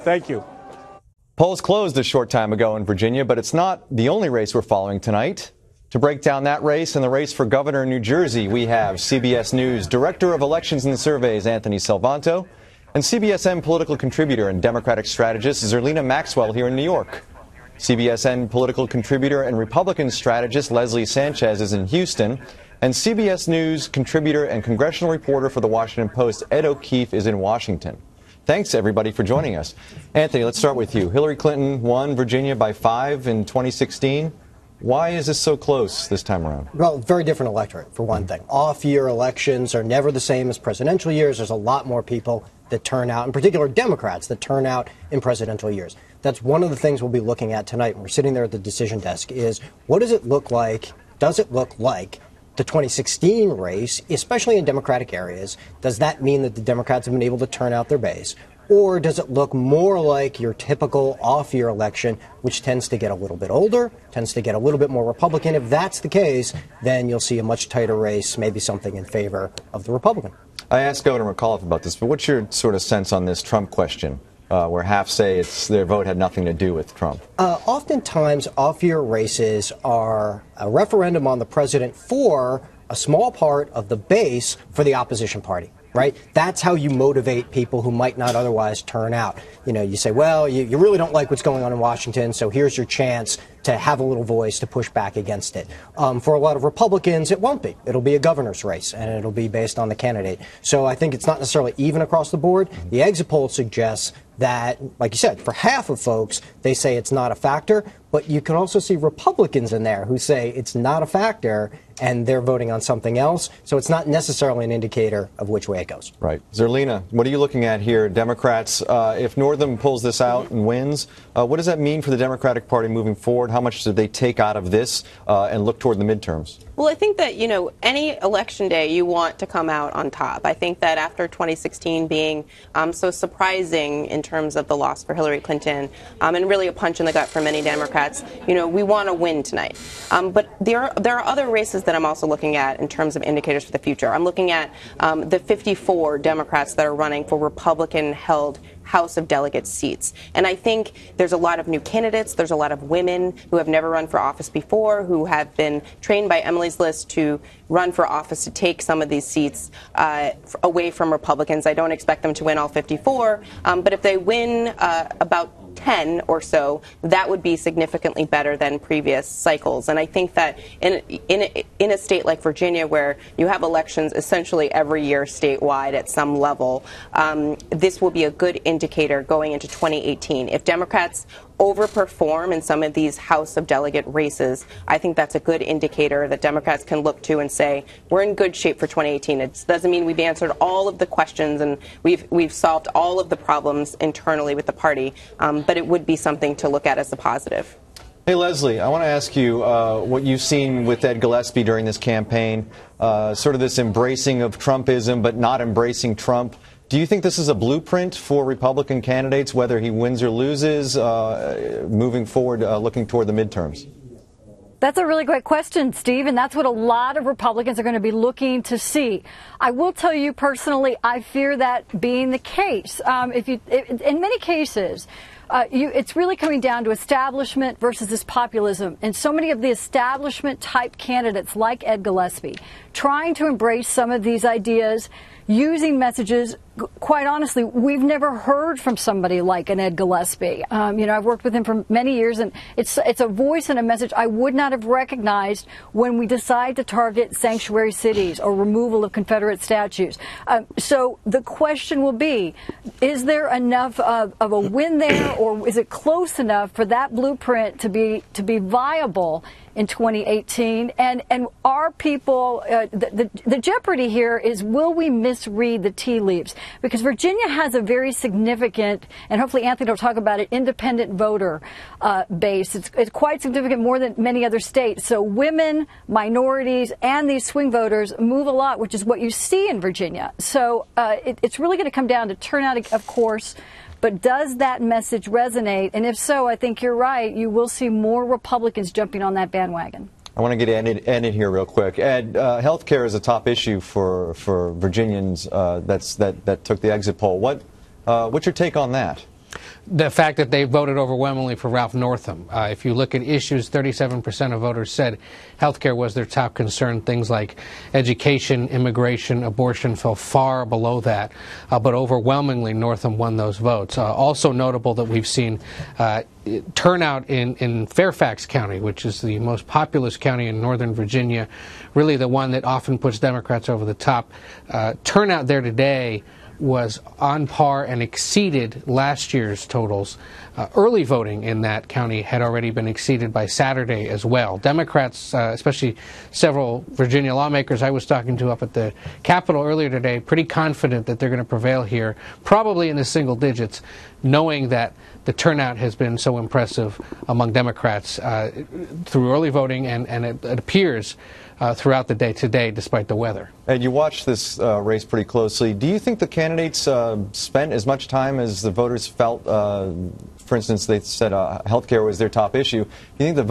Thank you. Polls closed a short time ago in Virginia, but it's not the only race we're following tonight. To break down that race and the race for governor in New Jersey, we have CBS News Director of Elections and Surveys, Anthony Salvanto, and CBSN political contributor and Democratic strategist, Zerlina Maxwell, here in New York. CBSN political contributor and Republican strategist, Leslie Sanchez, is in Houston, and CBS News contributor and congressional reporter for The Washington Post, Ed O'Keefe, is in Washington. Thanks, everybody, for joining us. Anthony, let's start with you. Hillary Clinton won Virginia by 5 in 2016. Why is this so close this time around? Well, very different electorate, for one thing. Off-year elections are never the same as presidential years. There's a lot more people that turn out, in particular Democrats, that turn out in presidential years. That's one of the things we'll be looking at tonight when we're sitting there at the decision desk is what does it look like, does it look like the 2016 race, especially in Democratic areas? Does that mean that the Democrats have been able to turn out their base? Or does it look more like your typical off-year election, which tends to get a little bit older, tends to get a little bit more Republican? If that's the case, then you'll see a much tighter race, maybe something in favor of the Republican. I asked Governor McAuliffe about this, but what's your sort of sense on this Trump question, where half say their vote had nothing to do with Trump? Oftentimes, off-year races are a referendum on the president for a small part of the base for the opposition party. Right? That's how you motivate people who might not otherwise turn out. You know, you say, well, you really don't like what's going on in Washington, so here's your chance to have a little voice to push back against it. For a lot of Republicans, it won't be. It'll be a governor's race, and it'll be based on the candidate. So I think it's not necessarily even across the board. The exit poll suggests that, like you said, for half of folks, they say it's not a factor, but you can also see Republicans in there who say it's not a factor, and they're voting on something else. So it's not necessarily an indicator of which way it goes. Right. Zerlina, what are you looking at here? Democrats, if Northam pulls this out and wins, what does that mean for the Democratic Party moving forward? How much do they take out of this and look toward the midterms? Well, I think that, you know, any election day you want to come out on top. I think that after 2016 being so surprising in terms of the loss for Hillary Clinton and really a punch in the gut for many Democrats, you know, we want to win tonight. But there are other races that I'm also looking at in terms of indicators for the future. I'm looking at the 54 Democrats that are running for Republican-held House of Delegates seats. And I think there's a lot of new candidates. There's a lot of women who have never run for office before, who have been trained by Emily's List to run for office to take some of these seats away from Republicans. I don't expect them to win all 54, but if they win about 10 or so, that would be significantly better than previous cycles. And I think that in a state like Virginia, where you have elections essentially every year statewide at some level, this will be a good indicator going into 2018. If Democrats overperform in some of these House of Delegate races, I think that's a good indicator that Democrats can look to and say, we're in good shape for 2018. It doesn't mean we've answered all of the questions and we've solved all of the problems internally with the party, but it would be something to look at as a positive. Hey, Leslie, I want to ask you what you've seen with Ed Gillespie during this campaign, sort of this embracing of Trumpism but not embracing Trump. Do you think this is a blueprint for Republican candidates, whether he wins or loses, moving forward, looking toward the midterms? That's a really great question, Steve, and that's what a lot of Republicans are going to be looking to see. I will tell you personally, I fear that being the case. In many cases, it's really coming down to establishment versus this populism. And so many of the establishment-type candidates, like Ed Gillespie, trying to embrace some of these ideas, using messages. Quite honestly, we've never heard from somebody like an Ed Gillespie. I've worked with him for many years, and it's a voice and a message I would not have recognized when we decide to target sanctuary cities or removal of Confederate statues. So the question will be, is there enough of a win there, or is it close enough for that blueprint to be viable in 2018? And are people, the jeopardy here is, will we misread the tea leaves? Because Virginia has a very significant, and hopefully Anthony will talk about it, independent voter base. It's quite significant, more than many other states. So women, minorities, and these swing voters move a lot, which is what you see in Virginia. So it's really going to come down to turnout, of course. But does that message resonate? And if so, I think you're right. You will see more Republicans jumping on that bandwagon. I want to get Ed in here real quick. Ed, health care is a top issue for Virginians that took the exit poll. What's your take on that? the fact that they voted overwhelmingly for Ralph Northam. If you look at issues, 37% of voters said healthcare was their top concern. Things like education, immigration, abortion fell far below that, but overwhelmingly Northam won those votes. Also notable that we've seen turnout in Fairfax County, which is the most populous county in Northern Virginia, really the one that often puts Democrats over the top. Turnout there today was on par and exceeded last year's totals. Early voting in that county had already been exceeded by Saturday as well. Democrats, especially several Virginia lawmakers I was talking to up at the Capitol earlier today, pretty confident that they're going to prevail here, probably in the single digits, knowing that the turnout has been so impressive among Democrats through early voting, and it appears throughout the day today, despite the weather. And you watched this race pretty closely. Do you think the candidates spent as much time as the voters felt? For instance, they said healthcare was their top issue. Do you think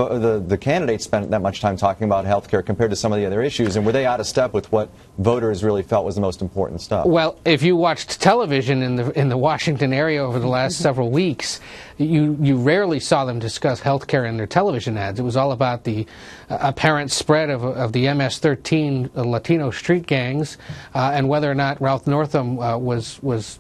the candidates spent that much time talking about healthcare compared to some of the other issues? And were they out of step with what voters really felt was the most important stuff? Well, if you watched television in the Washington area over the last several weeks, you rarely saw them discuss healthcare in their television ads. It was all about the apparent spread of the MS-13 Latino street gangs and whether or not Ralph Northam was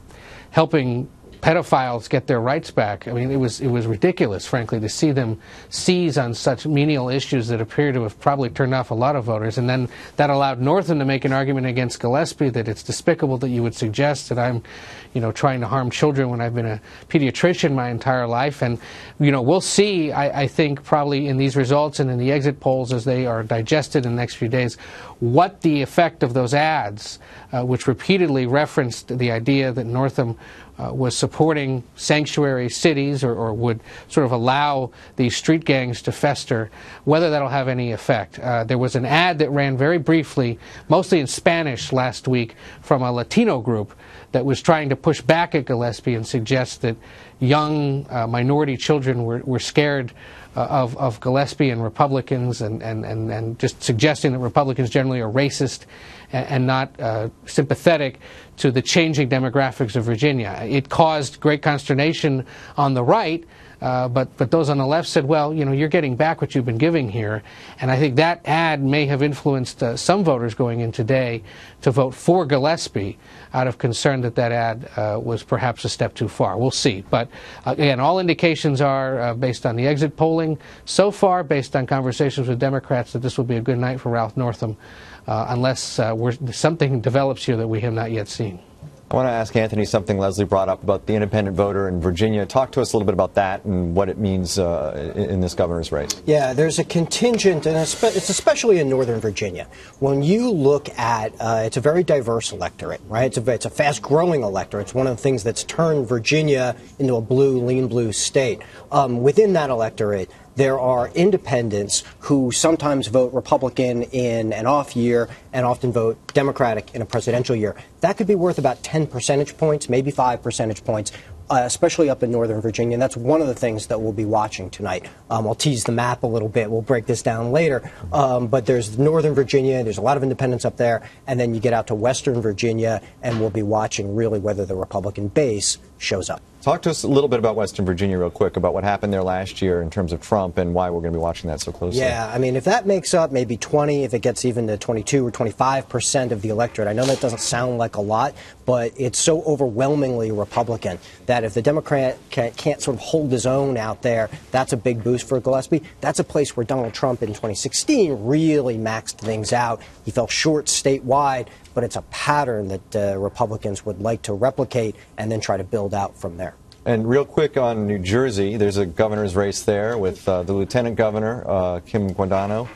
helping pedophiles get their rights back. I mean, it was ridiculous, frankly, to see them seize on such menial issues that appear to have probably turned off a lot of voters. And then that allowed Northam to make an argument against Gillespie that it's despicable that you would suggest that I'm, trying to harm children when I've been a pediatrician my entire life. And, we'll see, I think, probably in these results and in the exit polls as they are digested in the next few days, what the effect of those ads, which repeatedly referenced the idea that Northam was supporting sanctuary cities or would sort of allow these street gangs to fester, whether that'll have any effect. There was an ad that ran very briefly, mostly in Spanish last week, from a Latino group that was trying to push back at Gillespie and suggest that young minority children were scared of Gillespie and Republicans and just suggesting that Republicans generally are racist and not sympathetic to the changing demographics of Virginia. It caused great consternation on the right, but those on the left said, well, you're getting back what you've been giving here. And I think that ad may have influenced some voters going in today to vote for Gillespie out of concern that ad was perhaps a step too far. We'll see. But again, all indications are, based on the exit polling so far, based on conversations with Democrats, that this will be a good night for Ralph Northam, unless something develops here that we have not yet seen. I want to ask Anthony something Leslie brought up about the independent voter in Virginia. Talk to us a little bit about that and what it means in this governor's race. Yeah, there's a contingent, and it's especially in Northern Virginia. When you look at, it's a very diverse electorate, right? It's a fast-growing electorate. It's one of the things that's turned Virginia into a lean blue state. Within that electorate, there are independents who sometimes vote Republican in an off year and often vote Democratic in a presidential year. That could be worth about 10 percentage points, maybe 5 percentage points, especially up in Northern Virginia. And that's one of the things that we'll be watching tonight. I'll tease the map a little bit. We'll break this down later. But there's Northern Virginia. There's a lot of independents up there. And then you get out to Western Virginia, and we'll be watching really whether the Republican base shows up. Talk to us a little bit about Western Virginia real quick, about what happened there last year in terms of Trump and why we're going to be watching that so closely. Yeah, I mean, if that makes up maybe 20, if it gets even to 22 or 25% of the electorate, I know that doesn't sound like a lot, but it's so overwhelmingly Republican that if the Democrat can't sort of hold his own out there, that's a big boost for Gillespie. That's a place where Donald Trump in 2016 really maxed things out. He fell short statewide, but it's a pattern that Republicans would like to replicate and then try to build out from there. And real quick on New Jersey, there's a governor's race there with the lieutenant governor, Kim Guadagno,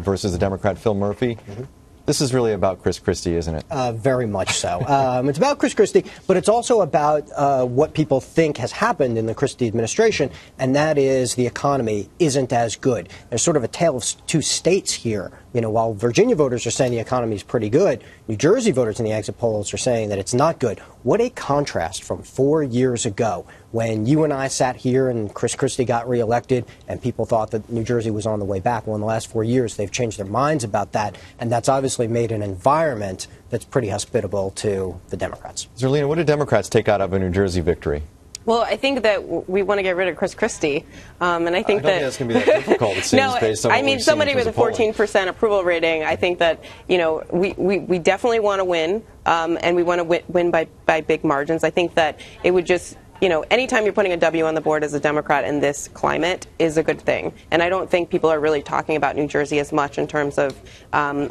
versus the Democrat Phil Murphy. Mm-hmm. This is really about Chris Christie, isn't it? Very much so. It's about Chris Christie, but it's also about what people think has happened in the Christie administration, and that is the economy isn't as good. There's sort of a tale of two states here. While Virginia voters are saying the economy is pretty good, New Jersey voters in the exit polls are saying that it's not good. What a contrast from 4 years ago when you and I sat here and Chris Christie got reelected and people thought that New Jersey was on the way back. Well, in the last 4 years, they've changed their minds about that, and that's obviously made an environment that's pretty hospitable to the Democrats. Zerlina, what did Democrats take out of a New Jersey victory? Well, I think that we want to get rid of Chris Christie, and I think I don't think that's going to be that difficult. It seems, based on what we've seen somebody in with terms a of polling. 14% approval rating. I think that we definitely want to win, and we want to win by big margins. I think that it would just. Anytime you're putting a W on the board as a Democrat in this climate is a good thing. And I don't think people are really talking about New Jersey as much in terms of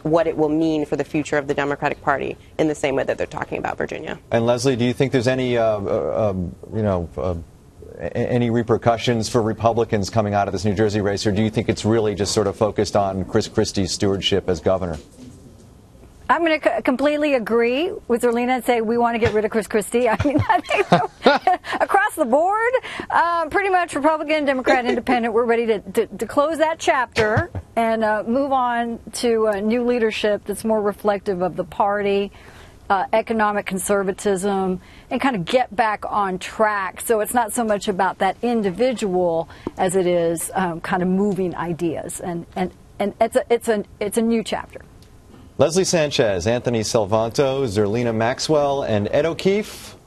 what it will mean for the future of the Democratic Party in the same way that they're talking about Virginia. And Leslie, do you think there's any, any repercussions for Republicans coming out of this New Jersey race, or do you think it's really just sort of focused on Chris Christie's stewardship as governor? I'm going to completely agree with Zerlina and say we want to get rid of Chris Christie. I mean, I think across the board, pretty much Republican, Democrat, Independent, we're ready to close that chapter and move on to new leadership that's more reflective of the party, economic conservatism, and kind of get back on track. So it's not so much about that individual as it is kind of moving ideas, and it's a new chapter. Leslie Sanchez, Anthony Salvanto, Zerlina Maxwell, and Ed O'Keefe